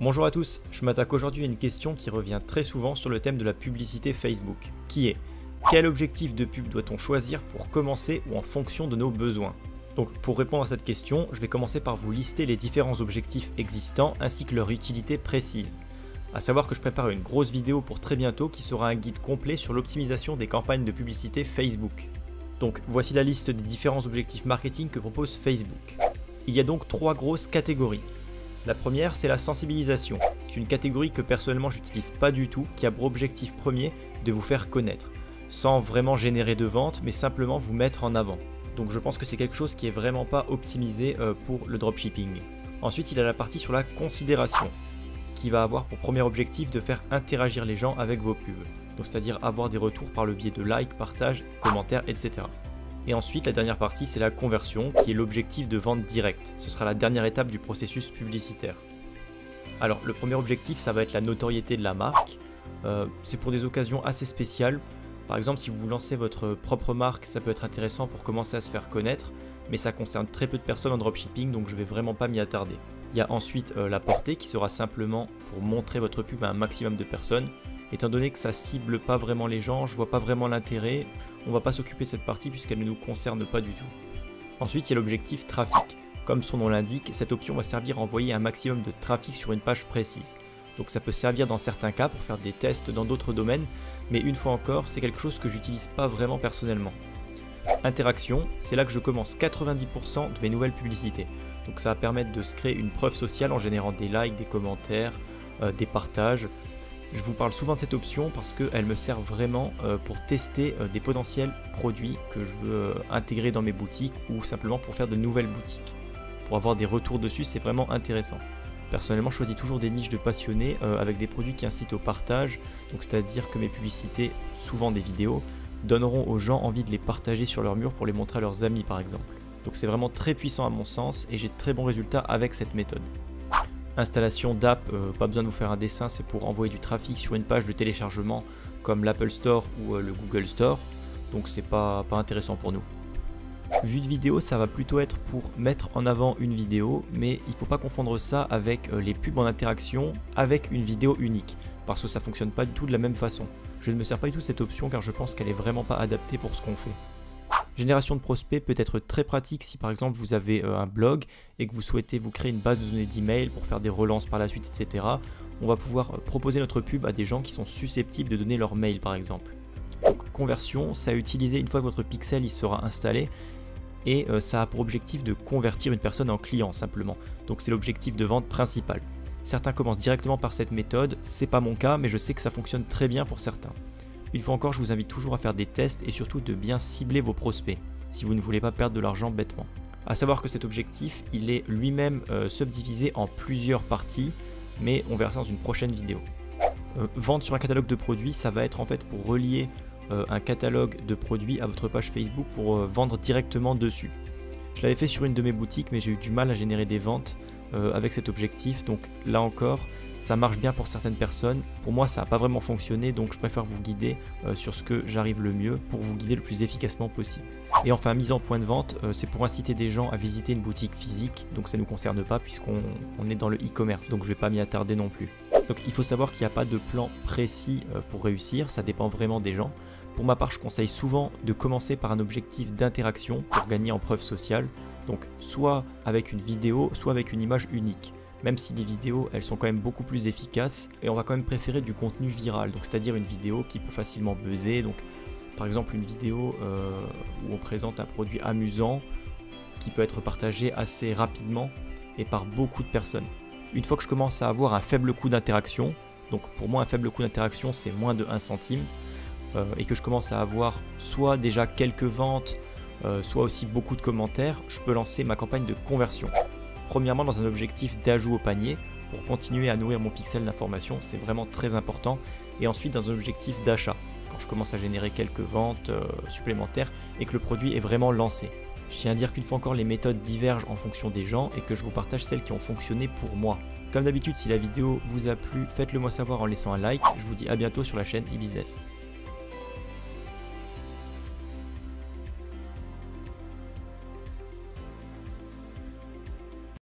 Bonjour à tous, je m'attaque aujourd'hui à une question qui revient très souvent sur le thème de la publicité Facebook, qui est: quel objectif de pub doit-on choisir pour commencer ou en fonction de nos besoins? Donc pour répondre à cette question, je vais commencer par vous lister les différents objectifs existants ainsi que leur utilité précise. A savoir que je prépare une grosse vidéo pour très bientôt qui sera un guide complet sur l'optimisation des campagnes de publicité Facebook. Donc voici la liste des différents objectifs marketing que propose Facebook. Il y a donc trois grosses catégories. La première, c'est la sensibilisation. C'est une catégorie que personnellement j'utilise pas du tout, qui a pour objectif premier de vous faire connaître, sans vraiment générer de ventes, mais simplement vous mettre en avant. Donc je pense que c'est quelque chose qui est vraiment pas optimisé pour le dropshipping. Ensuite, il y a la partie sur la considération, qui va avoir pour premier objectif de faire interagir les gens avec vos pubs. Donc c'est-à-dire avoir des retours par le biais de likes, partages, commentaires, etc. Et ensuite, la dernière partie, c'est la conversion, qui est l'objectif de vente directe. Ce sera la dernière étape du processus publicitaire. Alors, le premier objectif, ça va être la notoriété de la marque. C'est pour des occasions assez spéciales. Par exemple, si vous lancez votre propre marque, ça peut être intéressant pour commencer à se faire connaître, mais ça concerne très peu de personnes en dropshipping, donc je vais vraiment pas m'y attarder. Il y a ensuite la portée, qui sera simplement pour montrer votre pub à un maximum de personnes. Étant donné que ça cible pas vraiment les gens, je vois pas vraiment l'intérêt, on va pas s'occuper de cette partie puisqu'elle ne nous concerne pas du tout. Ensuite, il y a l'objectif trafic. Comme son nom l'indique, cette option va servir à envoyer un maximum de trafic sur une page précise. Donc ça peut servir dans certains cas pour faire des tests dans d'autres domaines, mais une fois encore, c'est quelque chose que j'utilise pas vraiment personnellement. Interaction, c'est là que je commence 90% de mes nouvelles publicités. Donc ça va permettre de se créer une preuve sociale en générant des likes, des commentaires, des partages. Je vous parle souvent de cette option parce qu'elle me sert vraiment pour tester des potentiels produits que je veux intégrer dans mes boutiques ou simplement pour faire de nouvelles boutiques. Pour avoir des retours dessus, c'est vraiment intéressant. Personnellement, je choisis toujours des niches de passionnés avec des produits qui incitent au partage, donc c'est-à-dire que mes publicités, souvent des vidéos, donneront aux gens envie de les partager sur leur mur pour les montrer à leurs amis par exemple. Donc c'est vraiment très puissant à mon sens et j'ai de très bons résultats avec cette méthode. Installation d'app, pas besoin de vous faire un dessin, c'est pour envoyer du trafic sur une page de téléchargement comme l'Apple Store ou le Google Store, donc c'est pas intéressant pour nous. Vue de vidéo, ça va plutôt être pour mettre en avant une vidéo, mais il ne faut pas confondre ça avec les pubs en interaction avec une vidéo unique, parce que ça fonctionne pas du tout de la même façon. Je ne me sers pas du tout de cette option car je pense qu'elle est vraiment pas adaptée pour ce qu'on fait. Génération de prospects peut être très pratique si par exemple vous avez un blog et que vous souhaitez vous créer une base de données d'email pour faire des relances par la suite, etc. On va pouvoir proposer notre pub à des gens qui sont susceptibles de donner leur mail par exemple. Donc conversion, ça a utilisé une fois que votre pixel il sera installé et ça a pour objectif de convertir une personne en client simplement. Donc c'est l'objectif de vente principal. Certains commencent directement par cette méthode, c'est pas mon cas mais je sais que ça fonctionne très bien pour certains. Une fois encore, je vous invite toujours à faire des tests et surtout de bien cibler vos prospects, si vous ne voulez pas perdre de l'argent bêtement. A savoir que cet objectif, il est lui-même subdivisé en plusieurs parties, mais on verra ça dans une prochaine vidéo. Vente sur un catalogue de produits, ça va être en fait pour relier un catalogue de produits à votre page Facebook pour vendre directement dessus. Je l'avais fait sur une de mes boutiques, mais j'ai eu du mal à générer des ventes avec cet objectif, donc là encore, ça marche bien pour certaines personnes. Pour moi, ça n'a pas vraiment fonctionné, donc je préfère vous guider sur ce que j'arrive le mieux pour vous guider le plus efficacement possible. Et enfin, mise en point de vente, c'est pour inciter des gens à visiter une boutique physique, donc ça ne nous concerne pas puisqu'on est dans le e-commerce, donc je ne vais pas m'y attarder non plus. Donc il faut savoir qu'il n'y a pas de plan précis pour réussir, ça dépend vraiment des gens. Pour ma part, je conseille souvent de commencer par un objectif d'interaction pour gagner en preuve sociale, donc soit avec une vidéo, soit avec une image unique. Même si les vidéos, elles sont quand même beaucoup plus efficaces et on va quand même préférer du contenu viral, donc c'est-à-dire une vidéo qui peut facilement buzzer. Donc par exemple une vidéo où on présente un produit amusant qui peut être partagé assez rapidement et par beaucoup de personnes. Une fois que je commence à avoir un faible coût d'interaction, donc pour moi un faible coût d'interaction c'est moins de 1 centime, et que je commence à avoir soit déjà quelques ventes, soit aussi beaucoup de commentaires, je peux lancer ma campagne de conversion. Premièrement dans un objectif d'ajout au panier pour continuer à nourrir mon pixel d'informations, c'est vraiment très important. Et ensuite dans un objectif d'achat, quand je commence à générer quelques ventes supplémentaires et que le produit est vraiment lancé. Je tiens à dire qu'une fois encore les méthodes divergent en fonction des gens et que je vous partage celles qui ont fonctionné pour moi. Comme d'habitude, si la vidéo vous a plu, faites-le moi savoir en laissant un like. Je vous dis à bientôt sur la chaîne e-Business.